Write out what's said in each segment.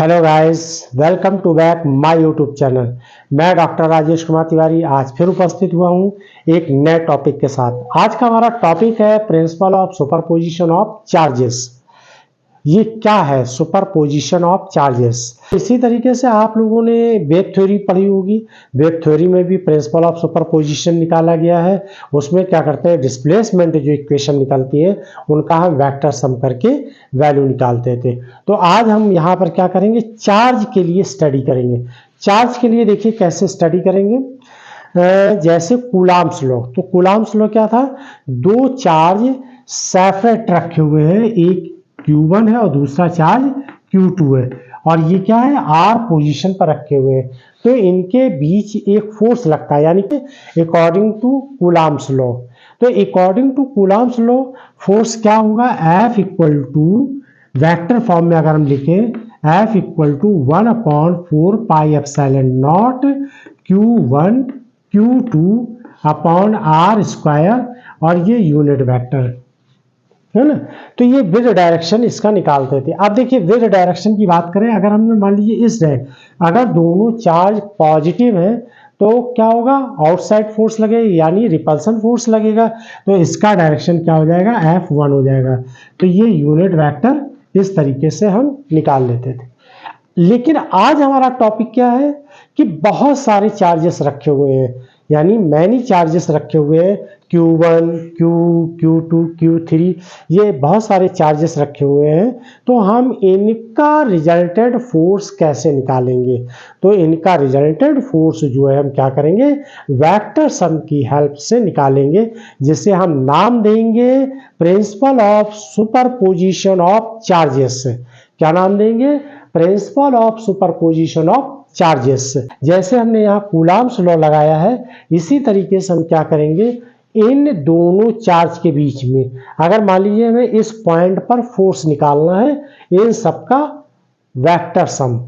Hello guys, welcome to back my YouTube channel. मैं doctor Rajesh Kumar Tiwari आज फिर उपस्थित हुआ हूं एक नए टॉपिक के साथ। आज का हमारा टॉपिक है principal of superposition of charges. ये क्या है सुपरपोजिशन ऑफ चार्जेस? इसी तरीके से आप लोगों ने वेव थ्योरी पढ़ी होगी। वेव थ्योरी में भी प्रिंसिपल ऑफ सुपरपोजिशन निकाला गया है। उसमें क्या करते हैं, डिस्प्लेसमेंट जो इक्वेशन निकलती है उनका हम वेक्टर सम करके वैल्यू निकालते थे। तो आज हम यहाँ पर क्या करेंगे, चार्ज के लिए स्टडी करेंगे। चार्ज के लिए देखिए कैसे स्टडी करेंगे। जैसे कूलाम्स लॉ, तो कूलाम्स लॉ क्या था, दो चार्ज सेपरेट रखे हुए हैं, एक Q1 है और दूसरा चार्ज Q2 है, और ये क्या है, R पोजीशन पर रखे हुए हैं। तो इनके बीच एक फोर्स लगता है, यानी कि अकॉर्डिंग टू कूलाम्स लॉ। तो according to Coulomb's law force क्या होगा, F equal to, vector form में अगर हम लिखें, F equal to 1/4 pi epsilon nought Q1 Q2 upon R square, और ये यूनिट वेक्टर है ना। तो ये विद डायरेक्शन इसका निकालते थे। अब देखिए विद डायरेक्शन की बात करें, अगर हमने मान लीजिए इस है, अगर दोनों चार्ज पॉजिटिव है तो क्या होगा, आउटसाइड फोर्स लगेगा यानी रिपल्सन फोर्स लगेगा। तो इसका डायरेक्शन क्या हो जाएगा, F1 हो जाएगा। तो ये यूनिट वेक्टर इस तरीके से हम निकाल लेते थे। लेकिन आज हमारा टॉपिक क्या है कि बहुत सारे चार्जेस रखे हुए हैं, यानी मैनी चार्जेस रखे हुए हैं, Q1 Q2 Q3, ये बहुत सारे चार्जेस रखे हुए हैं। तो हम इनका रिजल्टेंट फोर्स कैसे निकालेंगे? तो इनका रिजल्टेंट फोर्स जो है हम क्या करेंगे, वेक्टर सम की हेल्प से निकालेंगे, जिसे हम नाम देंगे principal of superposition of charges. क्या नाम देंगे, principal of superposition of charges. जैसे हमने यहाँ कूलाम्स लॉ लगाया है, इसी तरीके से हम क्या करेंगे, इन दोनों चार्ज के बीच में, अगर मान लीजिए हमें इस पॉइंट पर फोर्स निकालना है, इन सबका वेक्टर सम,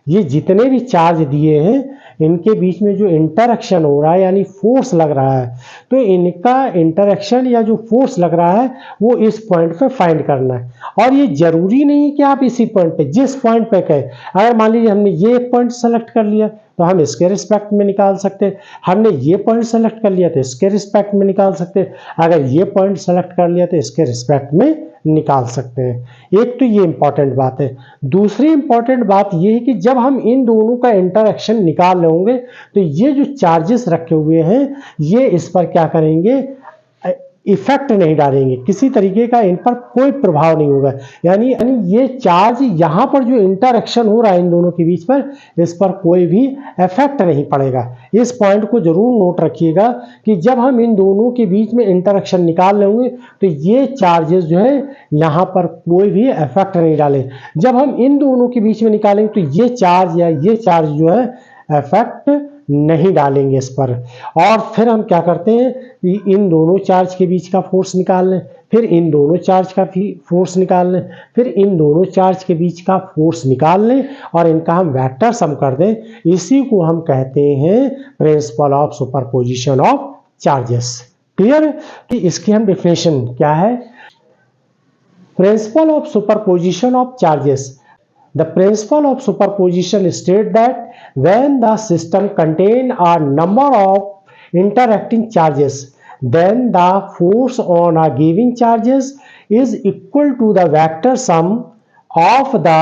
ये जितने भी चार्ज दिए हैं इनके बीच में जो इंटरेक्शन हो रहा है यानी फोर्स लग रहा है, तो इनका इंटरेक्शन या जो फोर्स लग रहा है वो इस पॉइंट पे फाइंड करना है। और ये जरूरी नहीं कि आप इसी पॉइंट पे, जिस पॉइंट पे कहे, अगर मान लीजिए हमने ये पॉइंट सेलेक्ट कर लिया तो हम इसके रिस्पेक्ट में निकाल सकते हैं, हमने ये पॉइंट सेलेक्ट कर लिया तो इसके रिस्पेक्ट में निकाल सकते हैं, अगर ये पॉइंट सेलेक्ट कर लिया तो इसके रिस्पेक्ट में निकाल सकते हैं। एक तो ये इंपॉर्टेंट बात है। दूसरी इंपॉर्टेंट बात ये है कि जब हम इन दोनों का इंटरेक्शन निकाल रहे होंगे तो ये जो चार्जेस रखे हुए हैं ये इस पर क्या करेंगे, इफेक्ट नहीं डालेंगे, किसी तरीके का इन पर कोई प्रभाव नहीं होगा। यानी ये चार्ज यहाँ पर जो इंटरेक्शन हो रहा है इन दोनों के बीच पर, इस पर कोई भी इफेक्ट नहीं पड़ेगा। इस पॉइंट को जरूर नोट रखिएगा कि जब हम इन दोनों के बीच में इंटरेक्शन निकाल लेंगे तो ये चार्जेस जो है यहाँ पर कोई भी इफेक्ट नहीं डाले। जब हम इन दोनों के बीच में निकालेंगे तो ये चार्ज या ये चार्ज जो है इफेक्ट नहीं डालेंगे इस पर। और फिर हम क्या करते हैं, इन दोनों चार्ज के बीच का फोर्स निकाल लें, फिर इन दोनों चार्ज का फोर्स निकाल लें, फिर इन दोनों चार्ज के बीच का फोर्स निकाल लें और इनका हम वेक्टर सम कर दें। इसी को हम कहते हैं principal of superposition of charges. Clear? कि इसकी हम डेफिनेशन क्या है, principal of superposition of charges. The principle of superposition states that when the system contains a number of interacting charges, then the force on a given charges is equal to the vector sum of the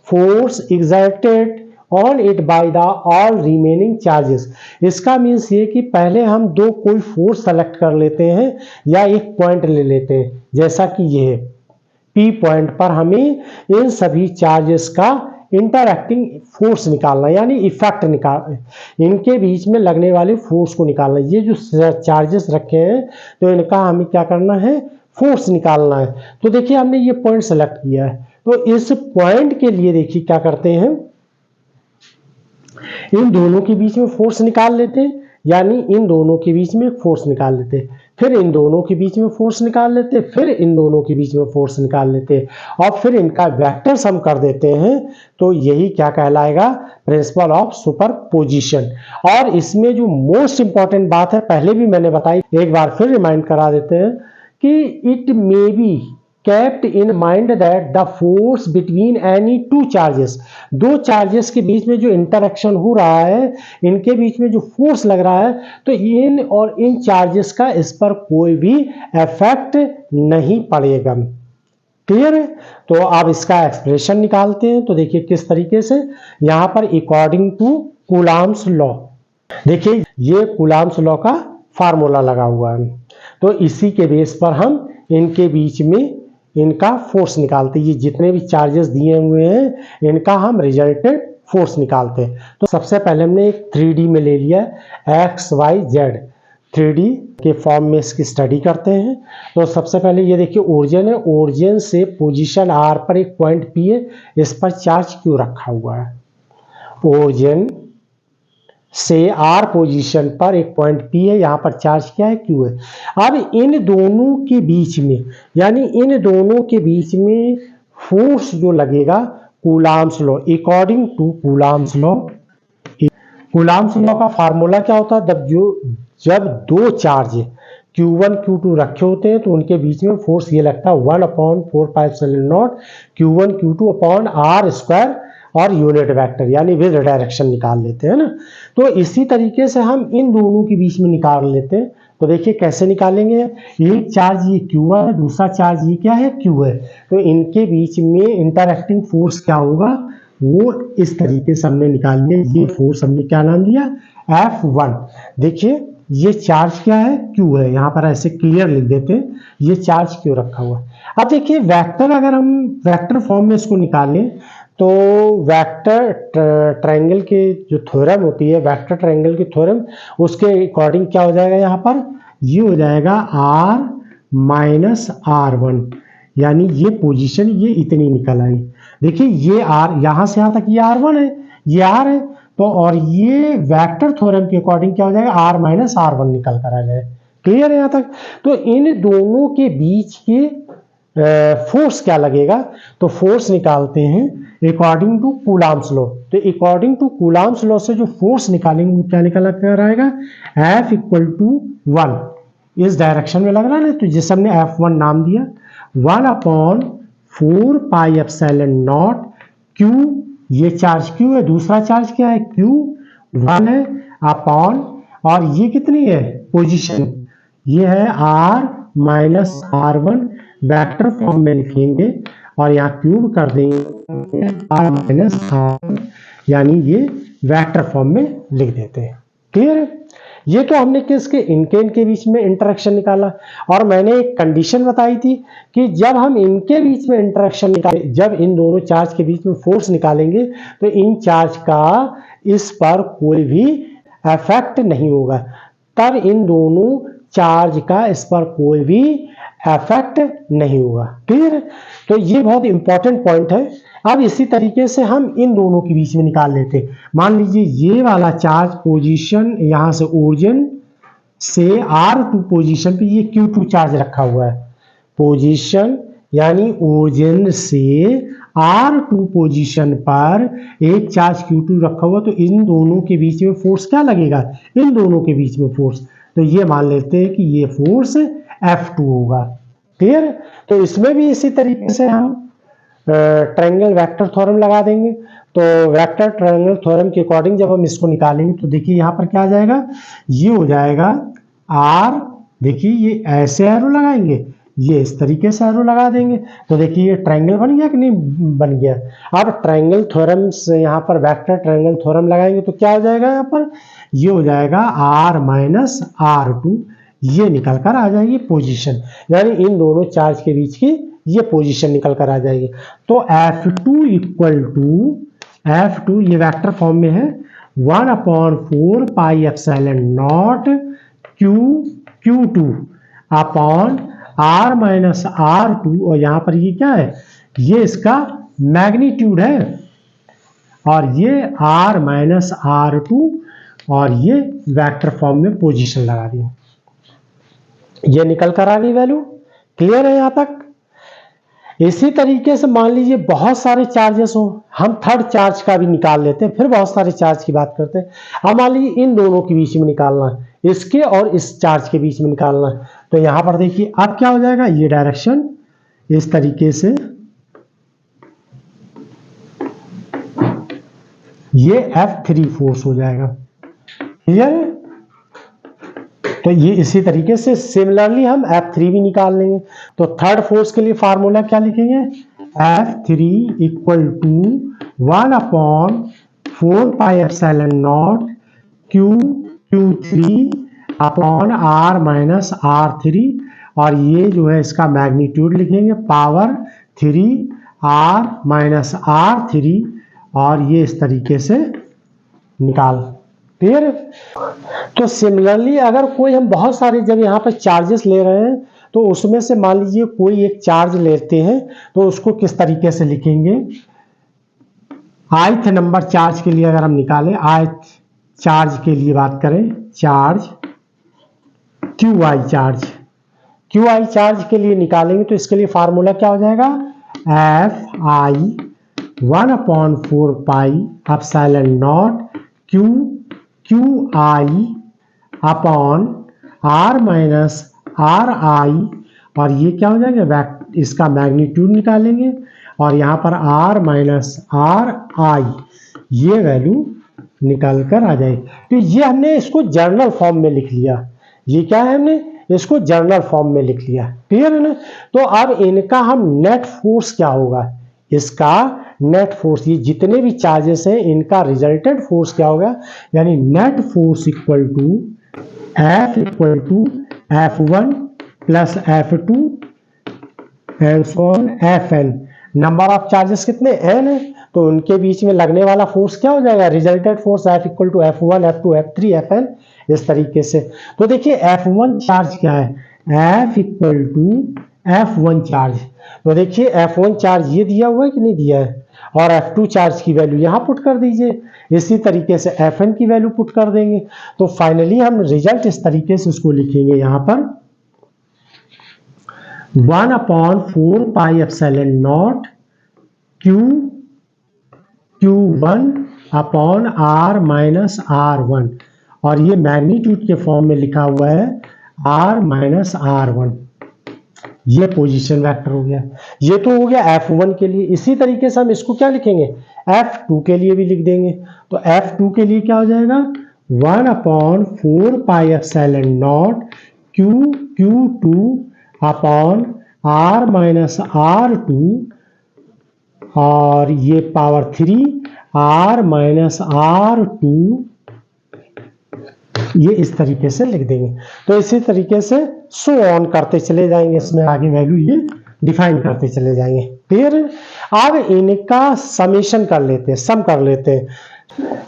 force exerted on it by the all remaining charges। इसका means ये कि पहले हम दो कोई force select कर लेते हैं या एक पॉइंट ले लेते हैं, जैसा कि ये है P पॉइंट पर हमें इन सभी चार्जेस का इंटरएक्टिंग फोर्स निकालना, यानी इफेक्ट निकाल, इनके बीच में लगने वाले फोर्स को निकालना। ये जो चार्जेस रखे हैं तो इनका हमें क्या करना है, फोर्स निकालना है। तो देखिए हमने ये पॉइंट सेलेक्ट किया है, तो इस पॉइंट के लिए देखिए क्या करते हैं, इन दोनों के बीच में फोर्स निकाल लेते हैं, यानी इन दोनों के बीच में फोर्स निकाल लेते हैं, फिर इन दोनों के बीच में फोर्स निकाल लेते हैं, फिर इन दोनों के बीच में फोर्स निकाल लेते हैं, और फिर इनका वेक्टर सम कर देते हैं। तो यही क्या कहलाएगा, प्रिंसिपल ऑफ सुपरपोजिशन। और इसमें जो मोस्ट इंपॉर्टेंट बात है, पहले भी मैंने बताई, एक बार फिर रिमाइंड करा देते हैं कि it may be, kept in mind that the force between any two charges, दो चार्जेस के बीच में जो इंटरेक्शन हो रहा है, इनके बीच में जो फोर्स लग रहा है, तो इन और इन चार्जेस का इस पर कोई भी इफेक्ट नहीं पड़ेगा। क्लियर है? तो आप इसका एक्सप्रेशन निकालते हैं। तो देखिए किस तरीके से, यहां पर अकॉर्डिंग टू कूलॉम्स लॉ, देखिए ये कूलॉम्स लॉ का फार्मूला लगा हुआ है, तो इसी के बेस पर हम इनके बीच में इनका फोर्स निकालते हैं। ये जितने भी चार्जेस दिए हुए हैं इनका हम रिजल्टेंट फोर्स निकालते हैं। तो सबसे पहले हमने एक 3D में ले लिया एक्स वाई जेड, 3D के फॉर्म में इसकी स्टडी करते हैं। तो सबसे पहले ये देखिए ओरिजिन है, ओरिजिन से पोजीशन R पर एक पॉइंट P है, इस पर चार्ज क्यों रखा हुआ है। ओरिजिन से R पोजीशन पर एक पॉइंट P है, यहां पर चार्ज क्या है, Q है। अब इन दोनों के बीच में, यानी इन दोनों के बीच में फोर्स जो लगेगा, Coulomb's law, according to Coulomb's law. Coulomb's law का फार्मूला क्या होता है, जब दो चार्ज Q1 Q2 रखे होते हैं तो उनके बीच में फोर्स ये लगता है 1/4πε0 Q1 Q2 upon R square और यूनिट वेक्टर, यानी विद डायरेक्शन निकाल लेते हैं ना। तो इसी तरीके से हम इन दोनों के बीच में निकाल लेते हैं। तो देखिए कैसे निकालेंगे, एक चार्ज ये Q1 है, दूसरा चार्ज ये क्या है, Q है। तो इनके बीच में इंटरएक्टिंग फोर्स क्या होगा, वो इस तरीके से हमने निकाल लिया। ये फोर्स हमने क्या नाम दिया, F1। देखिए ये चार्ज क्या है, Q है, यहाँ पर ऐसे क्लियर लिख देते हैं, ये चार्ज क्यों रखा हुआ है। अब देखिए वेक्टर, अगर हम वेक्टर फॉर्म में इसको निकालें तो वेक्टर ट्रायंगल के जो थ्योरम होती है, वेक्टर ट्रायंगल की थ्योरम, उसके अकॉर्डिंग क्या हो जाएगा, यहाँ पर ये हो जाएगा R माइनस R1, यानी ये पोजीशन ये इतनी निकल आई। देखिए ये R, यहां से यहां तक ये R1 है, ये R है, तो और ये वेक्टर थ्योरम के अकॉर्डिंग क्या हो जाएगा, R माइनस R1 निकल कर आ जाए। क्लियर है यहाँ तक। तो इन दोनों के बीच के फोर्स क्या लगेगा, तो फोर्स निकालते हैं अकॉर्डिंग टू कूलॉम्स लॉ। तो अकॉर्डिंग टू कूलॉम्स लॉ से जो फोर्स निकालेंगे वो क्या निकल कर आएगा, F इक्वल टू 1, इस डायरेक्शन में लग रहा है ना, तो जिसे हमने F1 नाम दिया, 1/4πε0 Q, ये चार्ज Q है, दूसरा चार्ज क्या है, Q1 है, अपॉन, और ये कितनी है पोजीशन, ये है R minus R1, vector form में लिखेंगे और यहाँ क्यूब कर देंगे R माइनस R1, यानी ये वेक्टर फॉर्म में लिख देते हैं। क्लियर है। ये तो हमने किसके, इनके बीच में इंटरेक्शन निकाला, और मैंने एक कंडीशन बताई थी कि जब हम इनके बीच में इंटरेक्शन निकाले, जब इन दोनों चार्ज के बीच में फोर्स निकालेंगे तो इन चार्ज का इस पर कोई भी इफेक्ट नहीं होगा, तब इन दोनों चार्ज का इस पर कोई भी इफेक्ट नहीं होगा। क्लियर। तो ये बहुत इंपॉर्टेंट पॉइंट है। अब इसी तरीके से हम इन दोनों के बीच में निकाल लेते हैं। मान लीजिए ये वाला चार्ज पोजीशन यहां से ओरिजिन से R2 पोजीशन पे ये Q2 चार्ज रखा हुआ है, पोजीशन यानी ओरिजिन से R2 पोजीशन पर एक चार्ज Q2 रखा हुआ, तो इन दोनों के बीच में फोर्स क्या लगेगा, इन दोनों के बीच में फोर्स, तो ये मान लेते हैं कि ये फोर्स F2 होगा। क्लियर। तो इसमें भी इसी तरीके से हम ट्रायंगल वेक्टर थ्योरम लगा देंगे। तो वेक्टर ट्रायंगल थ्योरम के अकॉर्डिंग जब हम इसको निकालेंगे तो देखिए यहाँ पर क्या आ जाएगा, ये हो जाएगा R, देखिए ये ऐसे एरो लगाएंगे, ये इस तरीके से एरो लगा देंगे, तो देखिए ये ट्रायंगल बन गया कि नहीं बन गया। अब ट्रायंगल थ्योरम से यहाँ पर वेक्टर ट्रायंगल थ्योरम लगाएंगे तो क्या हो जाएगा, यहाँ पर ये हो जाएगा R माइनस R2, ये निकल कर आ जाएगी पोजीशन, यानी इन दोनों चार्ज के बीच की ये पोजीशन निकल कर आ जाएगी। तो F2 इक्वल टू F2 ये वेक्टर फॉर्म में है 1/4πε0 Q2 upon R minus R2, और यहां पर ये क्या है, ये इसका मैग्नीट्यूड है, और ये R माइनस R2, और ये वेक्टर फॉर्म में पोजीशन लगा दी, ये निकल कर आ गई वैल्यू। क्लियर है यहां तक। इसी तरीके से मान लीजिए बहुत सारे चार्जेस हो, हम थर्ड चार्ज का भी निकाल लेते हैं, फिर बहुत सारे चार्ज की बात करते हैं। अब मान लीजिए इन दोनों के बीच में निकालना है, इसके और इस चार्ज के बीच में निकालना है, तो यहां पर देखिए अब क्या हो जाएगा, ये डायरेक्शन इस तरीके से ये F3 फोर्स हो जाएगा। क्लियर है? तो ये इसी तरीके से सिमिलरली हम F3 भी निकाल लेंगे। तो थर्ड फोर्स के लिए फार्मूला क्या लिखेंगे? F3 equal to 1/4 pi epsilon nought Q3 upon R minus R3, और ये जो है इसका मैग्नीट्यूड लिखेंगे पावर 3 R माइनस R3, और ये इस तरीके से निकाल। क्लियर? तो सिमिलरली अगर कोई हम बहुत सारे जब यहाँ पर चार्जेस ले रहे हैं तो उसमें से मान लीजिए कोई एक चार्ज लेते हैं तो उसको किस तरीके से लिखेंगे? ith नंबर चार्ज के लिए अगर हम निकालें, ith चार्ज के लिए बात करें, चार्ज QI चार्ज के लिए निकालेंगे तो इसके लिए फार्मूला क्या हो जाएगा? Fi 1/4 pi epsilon not QI upon R minus RI, और ये क्या हो जाएगा? इसका मैग्नीट्यूड निकालेंगे और यहाँ पर R माइनस RI ये वैल्यू निकाल कर आ जाएगी। तो ये हमने इसको जर्नल फॉर्म में लिख लिया। ये क्या है? हमने इसको जर्नल फॉर्म में लिख लिया। क्लियर है ना? तो अब इनका हम नेट फोर्स क्या होगा? इसका नेट फोर्स, ये जितने भी चार्जेस हैं इनका रिजल्टेंट फोर्स क्या होगा? यानी net force equal to F equal to F1 plus F2 and so on Fn। Number of charges कितने? n है, तो उनके बीच में लगने वाला फोर्स क्या हो जाएगा? Resultant force F equal to F1 F2 F3 Fn, इस तरीके से। तो देखिए F1 चार्ज क्या है? F equal to F1 charge. तो देखिए F1 चार्ज ये दिया हुआ है कि नहीं दिया है, और F2 चार्ज की वैल्यू यहाँ पुट कर दीजिए। इसी तरीके से Fn की वैल्यू पुट कर देंगे। तो फाइनली हम रिजल्ट इस तरीके से उसको लिखेंगे यहाँ पर 1/4 pi epsilon nought Q1 upon R minus R1, और ये मैग्नीट्यूड के फॉर्म में लिखा हुआ है R माइनस R1। ये पोजीशन वेक्टर हो गया। ये तो हो गया F1 के लिए। इसी तरीके से हम इसको क्या लिखेंगे? F2 के लिए भी लिख देंगे। तो F2 के लिए क्या हो जाएगा? 1/4 pi epsilon not Q2 upon R minus R2, और ये पावर 3 R माइनस R2, ये इस तरीके से लिख देंगे। तो इसी तरीके से सो ऑन करते चले जाएंगे, इसमें आगे वैल्यू ये डिफाइन करते चले जाएंगे। क्लियर? अब इनका समेशन कर लेते हैं, सम कर लेते हैं।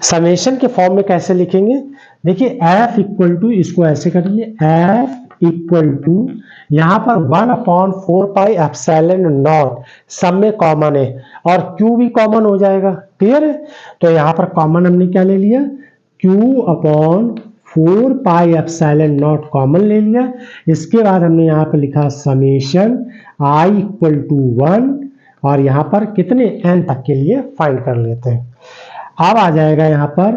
समेशन के फॉर्म में कैसे लिखेंगे? देखिए F इक्वल टू, इसको ऐसे कर लीजिए, F इक्वल टू यहाँ पर 1/4 पाई एप्सिलॉन नॉट, सब में कॉमन है और Q भी कॉमन हो जाएगा। क्लियर है? तो यहाँ पर कॉमन हमने क्या ले लिया? Q/4 pi epsilon not common ले लिया। इसके बाद हमने यहाँ पर लिखा समेशन I इक्वल टू 1, और यहाँ पर कितने n तक के लिए फाइंड कर लेते हैं। अब आ जाएगा यहाँ पर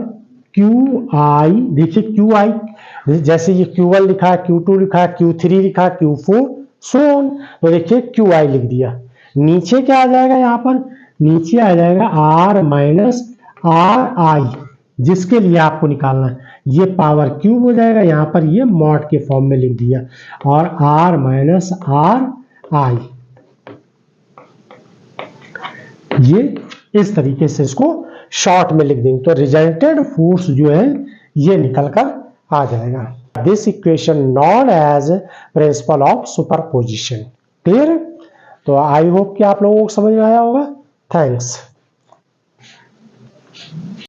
QI। देखिए QI जैसे ये Q1 लिखा है, Q2 लिखा है, Q3 लिखा है, Q4 सो ऑन। तो देखिए QI लिख दिया। नीचे क्या आ जाएगा? यहाँ पर नीचे आ जाएगा R माइनस RI, जिसके लिए आपको निकालना है। ये पावर क्यूब हो जाएगा, यहाँ पर ये मॉड के फॉर्म में लिख दिया, और R माइनस RI, ये इस तरीके से इसको शॉर्ट में लिख देंगे। तो रिजल्टेंट फोर्स जो है ये निकल कर आ जाएगा। This equation known as principle of superposition. Clear? तो आई होप कि आप लोगों को समझ में आया होगा। थैंक्स।